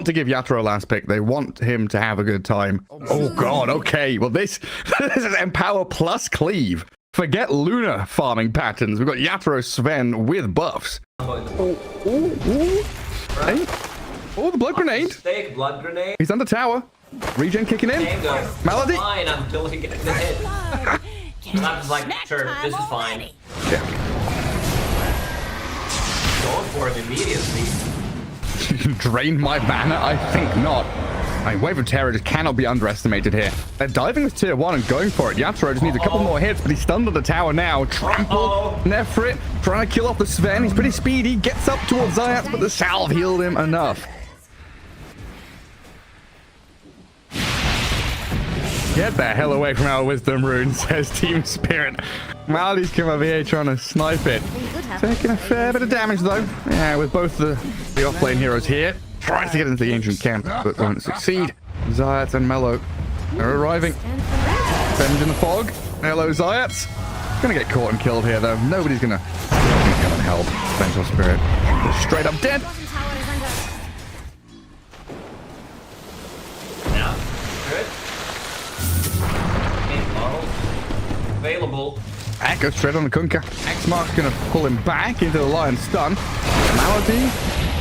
want to give Yatoro a last pick. They want him to have a good time. Oh god, okay. Well, this is Empower plus Cleave. Forget Luna farming patterns. We've got Yatoro Sven with buffs. Oh, hey. Oh, the blood grenade. Mistake, blood grenade. He's under tower. Regen kicking in. Melody. Fine until he gets the hit. And I'm just like, sure, this is fine. Yeah. Going for it immediately. Drain my mana? I think not. I mean, Wave of Terror just cannot be underestimated here. They're diving with tier 1 and going for it. Yatoro just needs a couple more hits, but he's stunned on the tower now. Trample, Nefrit, trying to kill off the Sven. He's pretty speedy, gets up towards Zayats, but the salve healed him enough. Get the hell away from our wisdom rune, says Team Spirit. Maldy's come over here trying to snipe it. Taking a fair bit of damage though. Yeah, with both the off-lane heroes here. Tries to get into the ancient camp, but won't succeed. Zayats and Mellow are arriving. Venge in the fog. Hello, Zayats. Gonna get caught and killed here though. Nobody's gonna help. Vengeful Spirit. They're straight up dead. Yeah, good. Available. Echo straight on the Kunkka. X-Mark's gonna pull him back into the Lion stun. Malady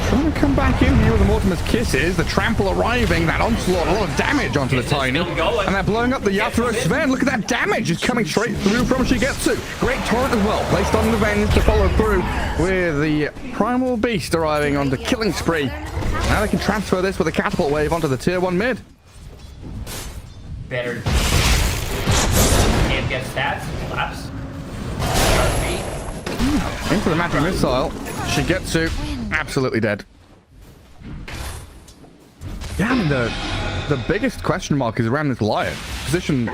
trying to come back in here with the Mortimer's Kisses. The trample arriving. That onslaught, a lot of damage onto the Tiny. And they're blowing up the Yatoro Sven. Look at that damage. It's coming straight through from Shigetsu. Great torrent as well. Placed on the Venge to follow through with the Primal Beast arriving on the killing spree. Now they can transfer this with a catapult wave onto the tier 1 mid. Better. Can't get stats. Collapse. Into the magic missile. Shigetsu absolutely dead. Yeah, I mean, the biggest question mark is around this Lion. Position 4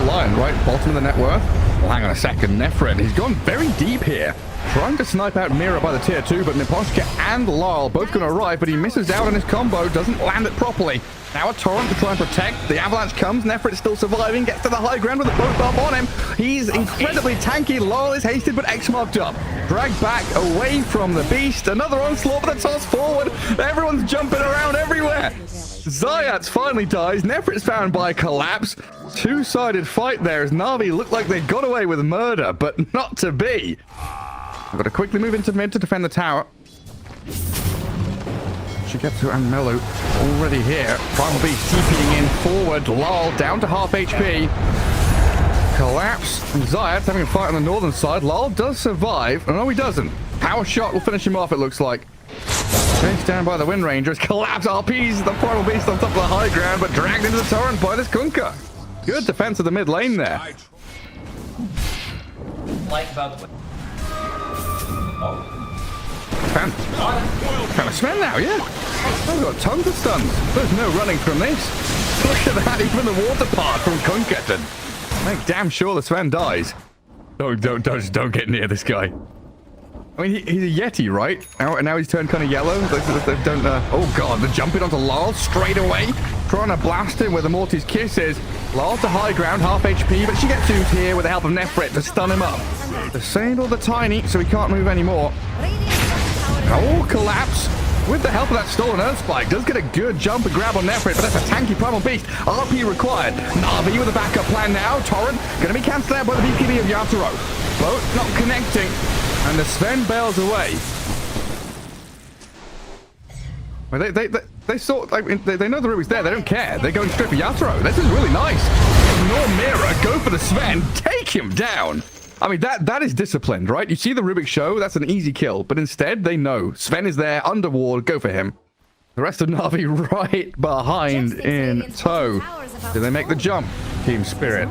Lion, right? Bottom of the net worth. Well, hang on a second. Nefred, he's gone very deep here. Trying to snipe out Mira by the tier 2, but Niposhka and Lyle both going to arrive, but he misses out on his combo, doesn't land it properly. Now a torrent to try and protect. The avalanche comes. Nefrit still surviving. Gets to the high ground with a boat buff on him. He's incredibly tanky. Lyle is hasted, but X-marked up. Dragged back away from the beast. Another onslaught, but a toss forward. Everyone's jumping around everywhere. Zayats finally dies. Nefrit's found by a collapse. Two-sided fight there as Navi looked like they got away with murder, but not to be. I've got to quickly move into mid to defend the tower. Shigetsu and Mellow already here. Primal Beast TPing in forward. Lal down to half HP. Collapse. And Zayats having a fight on the northern side. Lal does survive. Oh, no, he doesn't. Power shot will finish him off, it looks like. Chased down by the Wind Rangers. Collapse RPs the Primal Beast on top of the high ground, but dragged into the torrent by this Kunkka. Good defense of the mid lane there. Like about the... Oh. Found a Sven now, yeah. I've got tons of stuns. There's no running from this. Look at that, even the water part from Kunketten. Make damn sure the Sven dies. Don't get near this guy. I mean, he's a Yeti, right? Now he's turned kind of yellow. Oh god, they're jumping onto Lal straight away. Trying to blast him with the Morty's Kisses. Lal to high ground, half HP, but she gets zoomed here with the help of Nefrit to stun him up. Disabled the Tiny, so he can't move anymore. Oh, collapse. With the help of that stolen Earth Spike, does get a good jump and grab on Nefrit, but that's a tanky Primal Beast. RP required. Navi with a backup plan now. Torrent going to be cancelled out by the BKB of Yatoro. Boat not connecting, and the Sven bails away. Well, they sort like they know the Ruby's there. They don't care. They're going straight for Yatoro. This is really nice. Ignore Mira. Go for the Sven. Take him down. I mean, that is disciplined, right? You see the Rubik show, that's an easy kill. But instead, they know. Sven is there, under ward, go for him. The rest of Navi right behind in tow. Do they make the jump? Team Spirit.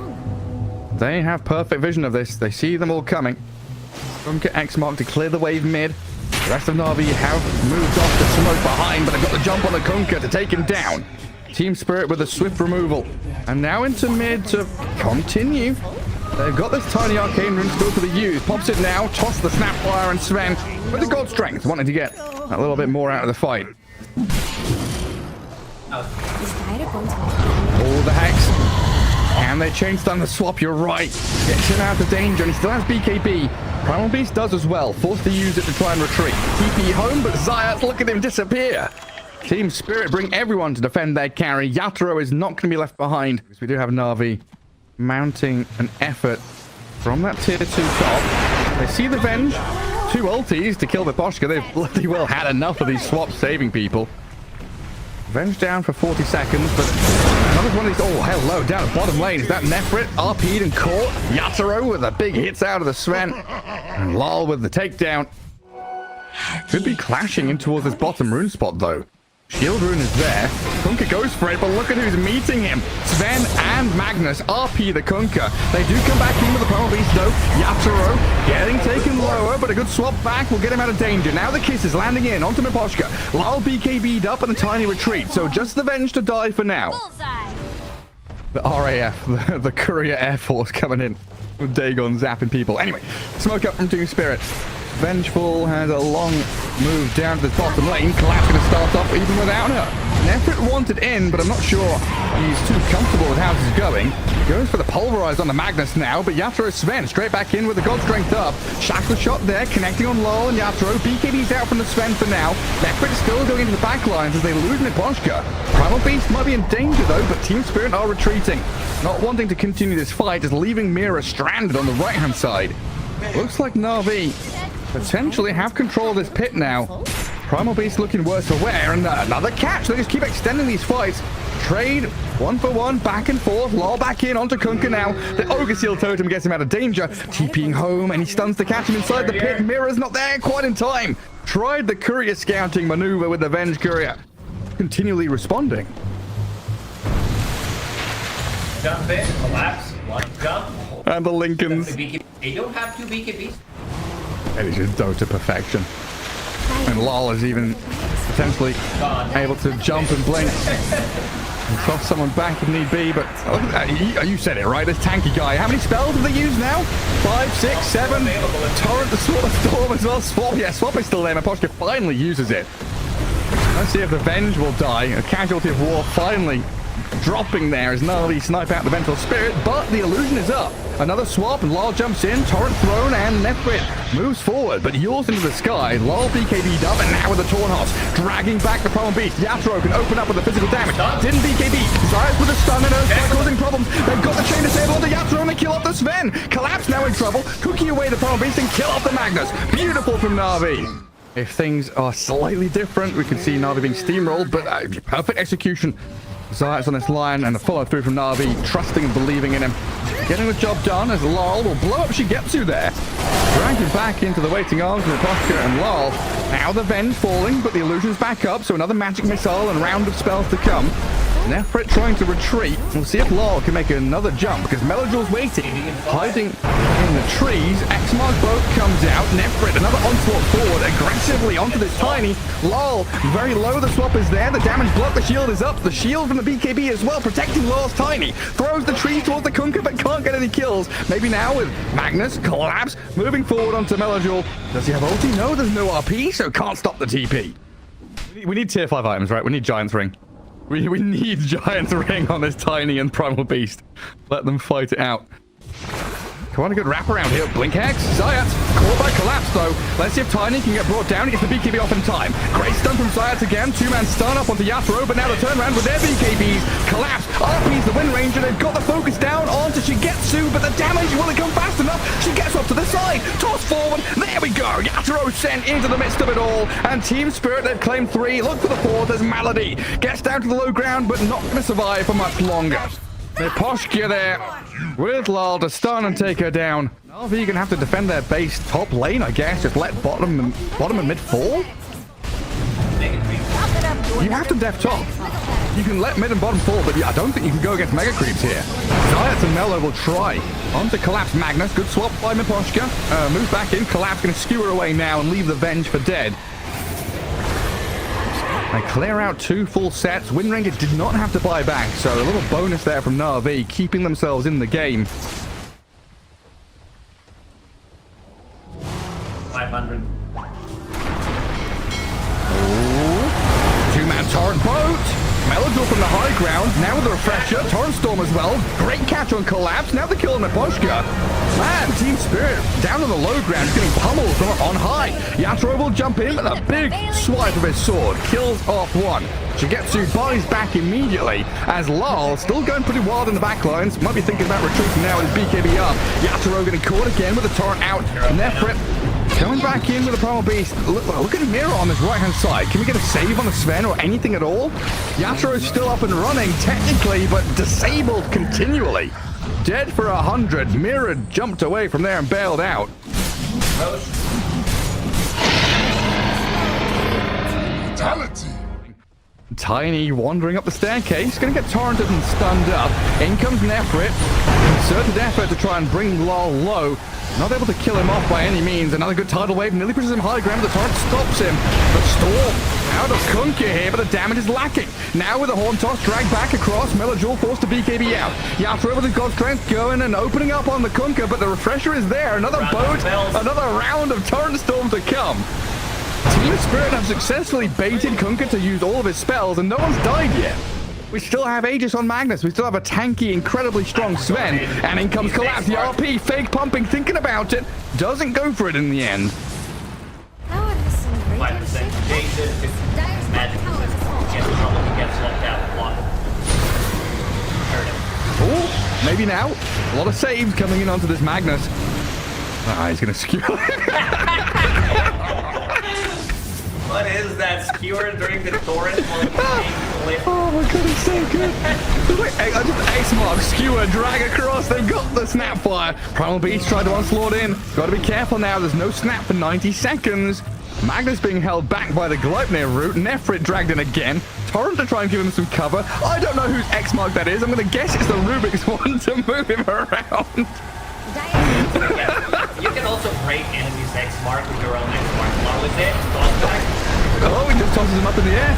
They have perfect vision of this. They see them all coming. Bunker X-Mark to clear the wave mid. The rest of Navi have moved off to smoke behind, but they've got the jump on the Kunkka to take him down. Team Spirit with a swift removal. And now into mid to continue. They've got this tiny arcane rune still to the use. Pops it now, toss the Snapfire and Sven with the God Strength, wanting to get a little bit more out of the fight. Oh, the Hex. And they chain stun the swap, you're right. Gets him out of danger, and he still has BKB. Primal Beast does as well, forced to use it to try and retreat. TP home, but Zayats, look at him disappear. Team Spirit bring everyone to defend their carry. Yatoro is not going to be left behind, because we do have Navi mounting an effort from that tier 2 top. They see the Venge. 2 ultis to kill Miposhka. They've bloody well had enough of these swaps saving people. Venge down for 40 seconds, but another one of these. Oh, hello, down at bottom lane. Is that Nefrit? RP'd and caught. Yatoro with the big hits out of the Sven. And Lal with the takedown. Could be clashing in towards this bottom rune spot, though. Shield rune is there. Kunkka goes for it, but look at who's meeting him. Sven and Magnus RP the Kunkka. They do come back in with the Primal Beast, though. Yatoro getting taken lower, but a good swap back will get him out of danger. Now the kiss is landing in onto Miposhka. Lal BKB'd up and a tiny retreat, so just the Venge to die for now. Bullseye. The RAF, the Courier Air Force coming in with Dagon zapping people. Anyway, smoke up from Team Spirit. Vengeful has a long move down to the bottom lane. Collapse going to start off even without her. Nefrit wanted in, but I'm not sure he's too comfortable with how this is going. Goes for the pulverize on the Magnus now, but Yatoro Sven straight back in with the God Strength up. Shackle shot there, connecting on Lol and Yatoro. BKB's out from the Sven for now. Nefrit is still going into the back lines as they lose Miposhka. Primal Beast might be in danger though, but Team Spirit are retreating. Not wanting to continue this fight, is leaving Mira stranded on the right-hand side. Looks like Navi potentially have control of this pit now. Primal Beast looking worse for wear, and another catch. They just keep extending these fights. Trade 1 for 1, back and forth. Law back in onto Kunkka now. The Ogre Seal Totem gets him out of danger. TPing home, and he stuns to catch him inside the pit. Mira's not there quite in time. Tried the Courier scouting maneuver with the Venge Courier. Continually responding. Jump in, collapse, one jump. And the Lincolns. They don't have 2 BKBs. It is just Dota perfection. And Lol is even potentially able to jump and blink and cross someone back if need be. But you said it right, this tanky guy. How many spells have they used now? 5, 6, 7. Torrent, the Sword of Storm as well. Swap, yeah, Swap is still there. Miposhka finally uses it. Let's see if the Venge will die. A casualty of war finally dropping there as Navi snipe out the Vengeful Spirit, but the illusion is up. Another swap, and Lal jumps in, Torrent thrown, and Nefrit moves forward, but yaws into the sky. Lal BKB'd up, and now with the Tornhots, dragging back the Primal Beast. Yatoro can open up with the physical damage. Didn't BKB. Zayas with a stun and Earthquake causing problems. They've got the chain disable onto Yatoro, and they kill off the Sven. Collapse now in trouble. Cookie away the Primal Beast and kill off the Magnus. Beautiful from Navi. If things are slightly different, we can see Navi being steamrolled, but perfect execution. Zayas on this line, and the follow through from Navi, trusting and believing in him. Getting the job done as Lal will blow up Shigetsu there. Dragging back into the waiting arms of Miposhka and Lal. Now the Venge falling, but the illusion's back up, so another magic missile and round of spells to come. Nefrit trying to retreat. We'll see if Lal can make another jump, because Melodul's waiting, hiding in the trees. X-Mark boat comes out. Nefrit, another onslaught forward, aggressively onto this tiny. Lal, very low, the swap is there. The damage block, the shield is up. The shield from the BKB as well, protecting Lal's tiny. Throws the tree towards the Kunkka, but can't get any kills. Maybe now with Magnus, collapse, moving forward onto Melodul. Does he have ulti? No, there's no RP, so can't stop the TP. We need tier 5 items, right? We need Giant's Ring. We need Giant's Ring on this Tiny and Primal Beast. Let them fight it out. Come on, a good wraparound here. Blink Hex. Zayats caught by Collapse, though. Let's see if Tiny can get brought down. He gets the BKB off in time. Great stun from Zayats again. 2-man stun up onto Yatoro, but now the turnaround with their BKBs. Collapse. RP's the Wind Ranger. They've got the focus down onto Shigetsu, but the damage, will it come fast enough? She gets off to the side. Toss forward. There we go. Yatoro sent into the midst of it all. And Team Spirit, they've claimed 3. Look for the 4th. There's Malady. Gets down to the low ground, but not going to survive for much longer. Miposhka there with Lal to stun and take her down. Navi gonna have to defend their base top lane, I guess. Just let bottom and mid fall. You have to def top. You can let mid and bottom fall, but I don't think you can go against mega creeps here. Zayats and Melo will try. On to Collapse Magnus. Good swap by Miposhka. Moves back in. Collapse gonna skewer away now and leave the Venge for dead. They clear out 2 full sets. Windranger did not have to buy back, so a little bonus there from Navi, keeping themselves in the game. 500. Oh. 2-man torrent boat. Melodor from the high ground. Now with the refresher. Torrent Storm as well. Great catch on Collapse. Now the kill on Neposhka. Man, Team Spirit down on the low ground, getting pummeled from on high. Yatoro will jump in with a big swipe of his sword. Kills off one. Shigetsu buys back immediately as Lal, still going pretty wild in the backlines, might be thinking about retreating now with his BKB up. Yatoro getting caught again with the torrent out. Nefrit coming back in with the Primal Beast. Look at Mira on this right-hand side. Can we get a save on the Sven or anything at all? Yatoro is still up and running, technically, but disabled continually. Dead for 100. Mira jumped away from there and bailed out. Fatality. Tiny wandering up the staircase, going to get torrented and stunned up. In comes Nefrit. Concerted effort to try and bring Lal low. Not able to kill him off by any means. Another good tidal wave nearly pushes him high ground, but the torrent stops him. But Storm out of Kunkka here, but the damage is lacking. Now with the Horn Toss dragged back across, Melojul forced to BKB out. Yatoro with the God Strength going and opening up on the Kunkka, but the refresher is there. Another boat, another round of Torrent Storm to come. Team Spirit have successfully baited Kunkka to use all of his spells, and no one's died yet. We still have Aegis on Magnus. We still have a tanky, incredibly strong Sven. And in comes Collapse. The RP, fake pumping, thinking about it. Doesn't go for it in the end. 5% Jason, if Magic gets in trouble, he gets left out of block. Hurt him. Oh, maybe now. A lot of saves coming in onto this Magnus. Ah, he's going to skew. What is that skewer during the torrent? Oh my god, it's so good. It's like, just X-Mark, skewer, drag across. They've got the Snapfire. Primal Beast tried to onslaught in. Got to be careful now. There's no snap for 90 seconds. Magnus being held back by the Goodnair route. Nefrit dragged in again. Torrent to try and give him some cover. I don't know whose X-Mark that is. I'm going to guess it's the Rubik's one to move him around. Yeah, you can also break enemies' X-Mark with your own X-Mark. What was it? Toss back? Oh, he just tosses him up in the air.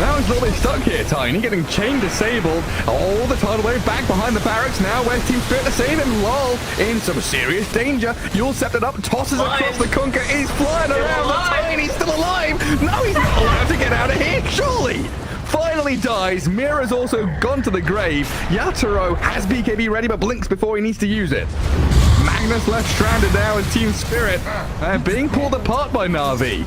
Now he's a little bit stuck here, Tiny, getting chain disabled. All the tidal wave back behind the barracks. Now where's Team Spirit to save him? Lol, in some serious danger. Yule scepted up, tosses across the Kunkka. He's flying around. The Tiny's still alive. No, he's not allowed to get out of here, surely. Finally dies. Mira's also gone to the grave. Yatoro has BKB ready, but blinks before he needs to use it. Magnus left stranded now as Team Spirit. Being pulled apart by Navi.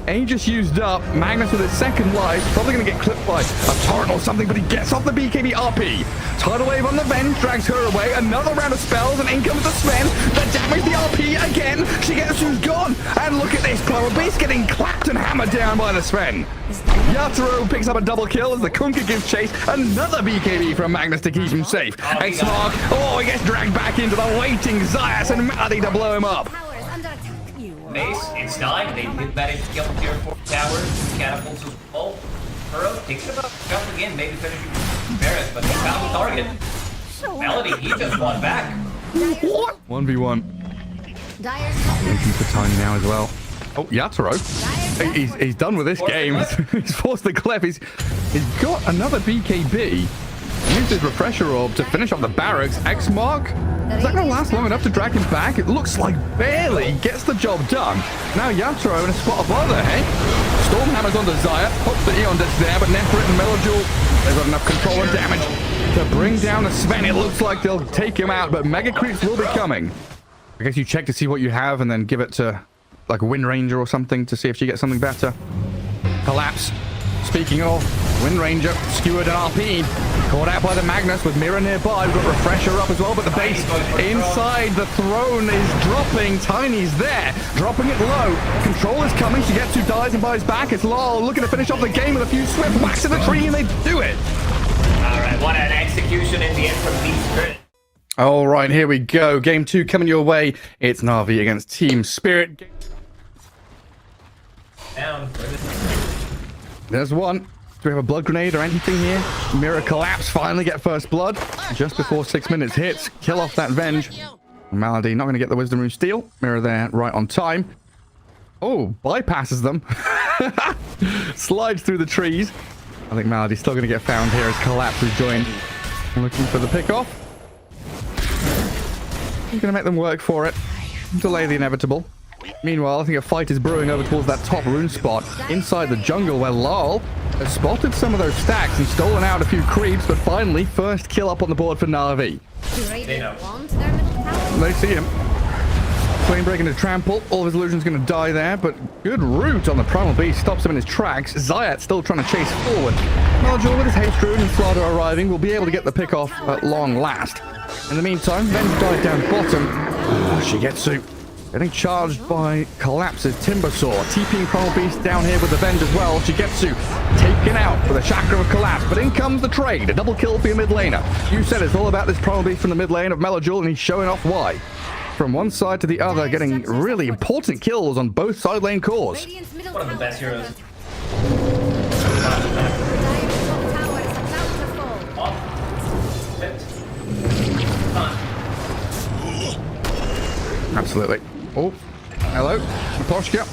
Aegis used up. Magnus with his second life. Probably going to get clipped by a torrent or something, but he gets off the BKB RP. Tidal wave on the vent drags her away. Another round of spells, and in comes the Sven. The damage, the RP again. Shigetsu's gone. And look at this. Primal Beast getting clapped and hammered down by the Sven. Yatoro picks up a double kill as the Kunkka gives chase. Another BKB from Magnus to keep him safe. X-Mark. Oh, he gets dragged back into the waiting Zayas and Maddie to blow him up. Mace, it's time. They did manage to kill tier 4 towers. Catapults as well. Furrow takes him up. Jump again, maybe finishing Barrett, but he found the target. Melody, he just won back. What? 1v1. Looking for time now as well. Oh, Yatoro. He's done with this game. He's forced the clef. He's got another BKB. Used his refresher orb to finish off the barracks. X-Mark? Is that going to last long enough to drag him back? It looks like barely gets the job done. Now Yatoro in a spot of bother, hey? Stormhammer's onto Zaya. Hopes the Eon Death's there, but Nefrit and Melojul, they've got enough control and damage to bring down the Sven. It looks like they'll take him out, but Mega Creeps will be coming. I guess you check to see what you have and then give it to like a Wind Ranger or something to see if she gets something better. Collapse. Speaking of, Wind Ranger, skewered and RP. Caught out by the Magnus with Mira nearby. We've got Refresher up as well, but the base inside the throne is dropping. Tiny's there, dropping it low. Control is coming. Shigetsu dies and buys back. It's Lal looking to finish off the game with a few swift whacks in the tree, and they do it. All right, what an execution in the end from Team Spirit. All right, here we go. Game 2 coming your way. It's Navi against Team Spirit. Down. There's one. Do we have a blood grenade or anything here? Mira Collapse finally get first blood. Just before 6 minutes hits. Kill off that Venge. Malady not going to get the Wisdom Rune steal. Mira there right on time. Oh, bypasses them. Slides through the trees. I think Malady's still going to get found here as Collapse has joined. Looking for the pickoff. He's going to make them work for it. Delay the inevitable. Meanwhile, I think a fight is brewing over towards that top rune spot inside the jungle where Lol has spotted some of those stacks and stolen out a few creeps, but finally, first kill up on the board for Navi. They know. They see him. Flame break into trample. All of his illusion's going to die there, but good root on the Primal Beast stops him in his tracks. Zayat still trying to chase forward. Nodule with his haste rune and Slaughter arriving will be able to get the pick off at long last. In the meantime, Venge died down bottom. Shigetsu getting charged by Collapse's Timber Saw. TPing Primal Beast down here with the Venge as well. Shigetsu taken out with a Chakra of Collapse, but in comes the trade. A double kill for your mid laner. You said it's all about this Primal Beast from the mid lane of Melojul, and he's showing off why. From one side to the other, getting really important kills on both side lane cores. One of the best heroes. Absolutely. Oh, hello. Naposhka.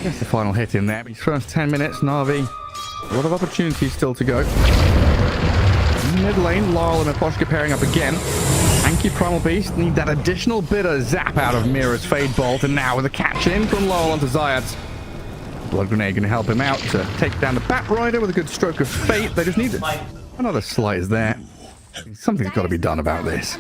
Gets the final hit in there. His first 10 minutes, Navi. A lot of opportunities still to go. Mid lane, Lyle and Naposhka pairing up again. Anki Primal Beast need that additional bit of zap out of Mira's Fade Bolt, and now with a catch in from Lyle onto Zayat. Blood Grenade going to help him out to take down the Bat Rider with a good stroke of fate. They just need another slice there. Something's got to be done about this.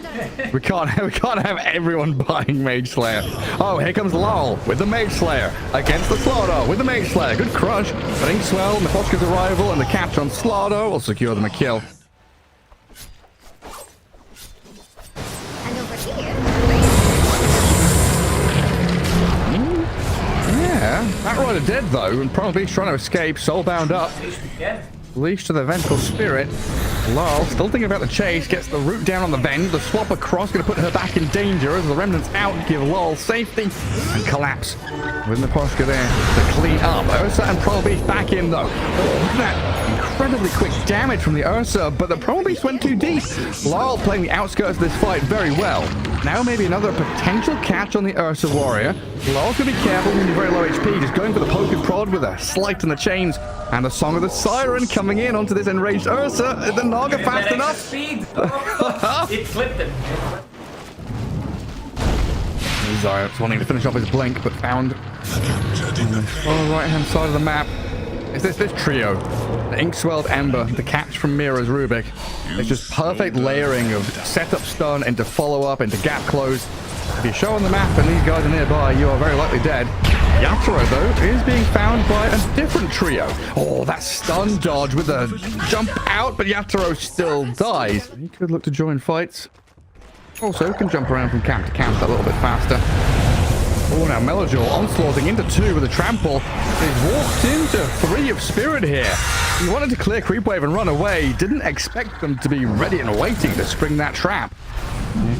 We can't have everyone buying Mage Slayer. Oh, here comes Lol with the Mage Slayer against the Slaughter with the Mage Slayer. Good crush. But Inkswell, Naposhka's arrival, and the catch on Slaughter will secure them a kill. Yeah, Bat Rider dead though, and Primal Beast trying to escape. Soul bound up. Leash to the Vengeful Spirit. Lol, still thinking about the chase, gets the root down on the Venge. The swap across, going to put her back in danger as the Remnants out, give Lol safety, and Collapse. With Naposhka there to clean up. Ursa and Primal Beast back in though. Oh, look at that incredibly quick damage from the Ursa, but the Primal Beast went too deep. Lol playing the outskirts of this fight very well. Now maybe another potential catch on the Ursa Warrior. Lol's going to be careful when he's very low HP, just going for the poke and prod with a slight in the chains. And the Song of the Siren coming in onto this enraged Ursa. Is the Naga fast enough? Speed. It flipped him. Zayat's wanting to finish off his blink, but found on the far right-hand side of the map. Is this trio? The Inkswelled Ember, the catch from Mira's Rubik. It's just perfect layering of setup stun into follow-up, into gap close. If you show on the map and these guys are nearby, you are very likely dead. Yatoro, though, is being found by a different trio. Oh, that stun dodge with a jump out, but Yatoro still dies. He could look to join fights. Also, can jump around from camp to camp a little bit faster. Oh, now Melojul onslaughting into 2 with a trample. He's walked into 3 of Spirit here. He wanted to clear Creep Wave and run away. Didn't expect them to be ready and waiting to spring that trap.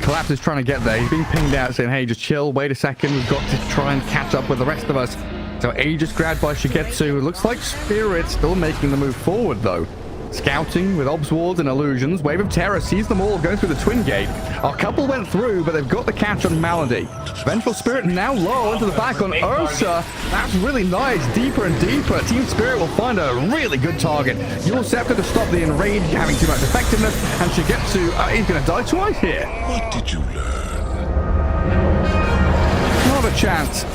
Collapse is trying to get there. He's being pinged out saying, hey, just chill, wait a second. We've got to try and catch up with the rest of us. So Aegis grabbed by Shigetsu. Looks like Spirit still making the move forward, though. Scouting with Obs Wards and Illusions. Wave of Terror sees them all going through the Twin Gate. A couple went through, but they've got the catch on Malady. Vengeful Spirit now low into the back on Ursa. That's really nice. Deeper and deeper. Team Spirit will find a really good target. Your Scepter to stop the Enrage having too much effectiveness. And Shigetsu, he's going to die twice here. What did you learn? Not a chance.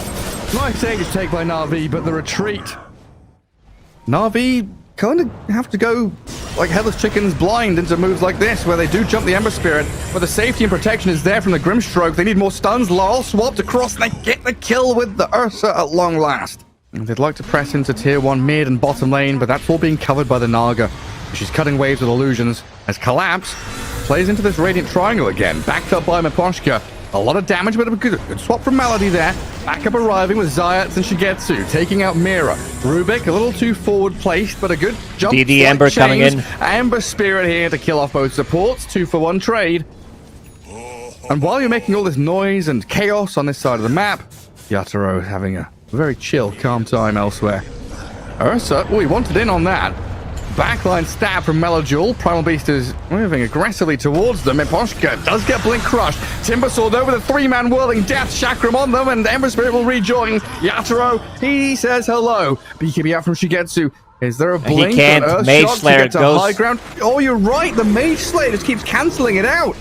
Nice Aegis take by Navi, but the retreat. Navi kind of have to go like headless chickens blind into moves like this, where they do jump the Ember Spirit, but the safety and protection is there from the Grimstroke. They need more stuns. Lol swapped across, and they get the kill with the Ursa at long last. And they'd like to press into tier 1 mid and bottom lane, but that's all being covered by the Naga. She's cutting waves with Illusions as Collapse plays into this Radiant Triangle again, backed up by Naposhka. A lot of damage, but a good swap from Malady there. Backup arriving with Zayat and Shigetsu, taking out Mira. Rubik, a little too forward placed, but a good jump. DD Ember coming in. Ember Spirit here to kill off both supports. 2-for-1 trade. And while you're making all this noise and chaos on this side of the map, Yatoro is having a very chill, calm time elsewhere. Ursa, he wanted in on that. Backline stab from Melojul. Primal Beast is moving aggressively towards them. Naposhka does get blink crushed. Timber Sword over the 3-man whirling death chakram on them, and Ember Spirit will rejoin. Yatoro, he says hello. BKB out from Shigetsu. Is there a blink? He can't. Mage Slayer goes high ground. Oh, you're right. The Mage Slayer just keeps cancelling it out.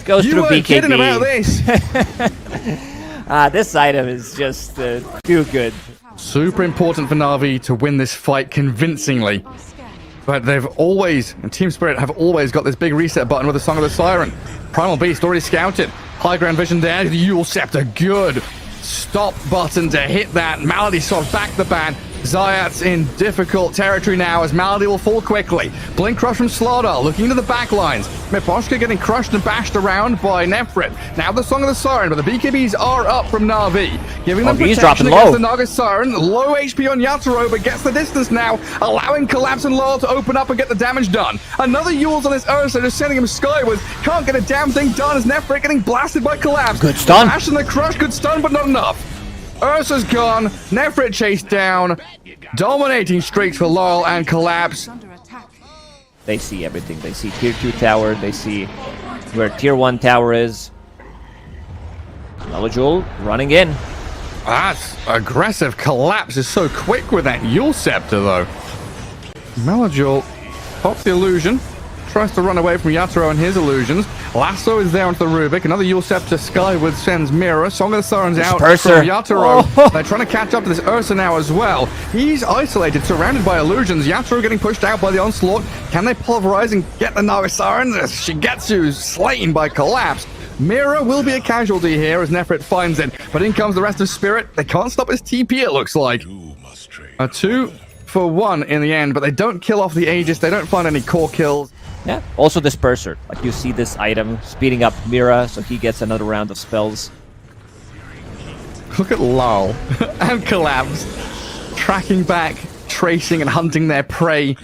Goes you through weren't BKB. kidding about this. This item is just too good. Super important for Navi to win this fight convincingly. But they've always, and Team Spirit have always got this big reset button with the Song of the Siren. Primal Beast already scouted. High ground vision there. The Eul Scepter, good. Stop button to hit that. Malady swaps back the ban. Zayat's in difficult territory now as Malady will fall quickly. Blink Crush from Slardar looking into the back lines. Miposhka getting crushed and bashed around by Nefrit. Now the Song of the Siren, but the BKBs are up from Navi, giving them he's protection dropping against low. the Naga Siren. Low HP on Yatoro, but gets the distance now, allowing Collapse and Lyle to open up and get the damage done. Another Eul's on his Ursa, just sending him skywards. Can't get a damn thing done as Nefrit getting blasted by Collapse. Good stun. Ash and the Crush, good stun, but not enough. Ursa's gone. Nefrit chased down. Dominating streaks for Laurel and Collapse. They see everything. They see tier 2 tower. They see where tier 1 tower is. Melojul running in. That's aggressive. Collapse is so quick with that Eul Scepter, though. Melojul pops the illusion. Tries to run away from Yatoro and his illusions. Lasso is there onto the Rubik. Another Eul Scepter skyward sends Mirror. Song of the Siren's out from Yatoro. Oh. They're trying to catch up to this Ursa now as well. He's isolated, surrounded by illusions. Yatoro getting pushed out by the onslaught. Can they pulverize and get the Naga Siren? Shigetsu's slain by Collapse. Mirror will be a casualty here as Nefrit finds it. But in comes the rest of Spirit. They can't stop his TP, it looks like. A 2-for-1 in the end, but they don't kill off the Aegis. They don't find any core kills. Yeah. Also Disperser. Like you see this item speeding up Mira, so he gets another round of spells. Look at Lal and Collapse tracking back, tracing and hunting their prey.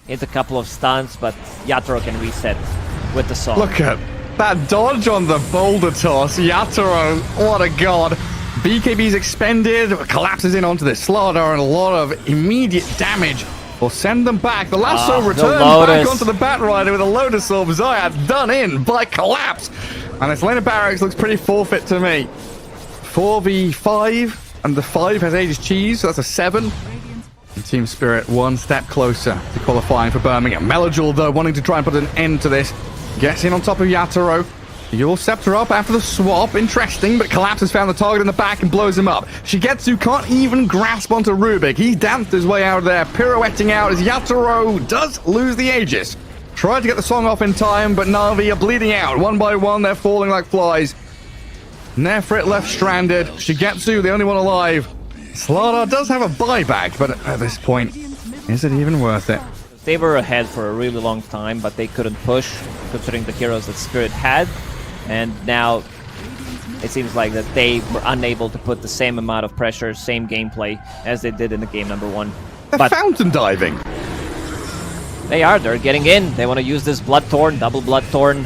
Hits a couple of stuns, but Yatoro can reset with the song. Look at that dodge on the boulder toss. Yatoro, what a god. BKB's expended, collapses in onto this Slardar, and a lot of immediate damage will send them back. The lasso returns back onto the Bat Rider with a Lotus Orb. Zayat done in by Collapse. And this Lane of Barracks looks pretty forfeit to me. 4v5, and the 5 has Aegis Cheese, so that's a 7. And Team Spirit one step closer to qualifying for Birmingham. Melojul, though, wanting to try and put an end to this, gets in on top of Yatoro. Eul Scepter up after the swap. Interesting, but Collapse has found the target in the back and blows him up. Shigetsu can't even grasp onto Rubik. He's danced his way out of there, pirouetting out as Yatoro does lose the Aegis. Tried to get the song off in time, but Navi are bleeding out. One by one, they're falling like flies. Nefrit left stranded. Shigetsu, the only one alive. Slardar does have a buyback, but at this point, is it even worth it? They were ahead for a really long time, but they couldn't push, considering the heroes that Spirit had. And now it seems like that they were unable to put the same amount of pressure, same gameplay as they did in the game number 1. They're fountain diving. They're getting in. They want to use this Bloodthorn, double Bloodthorn.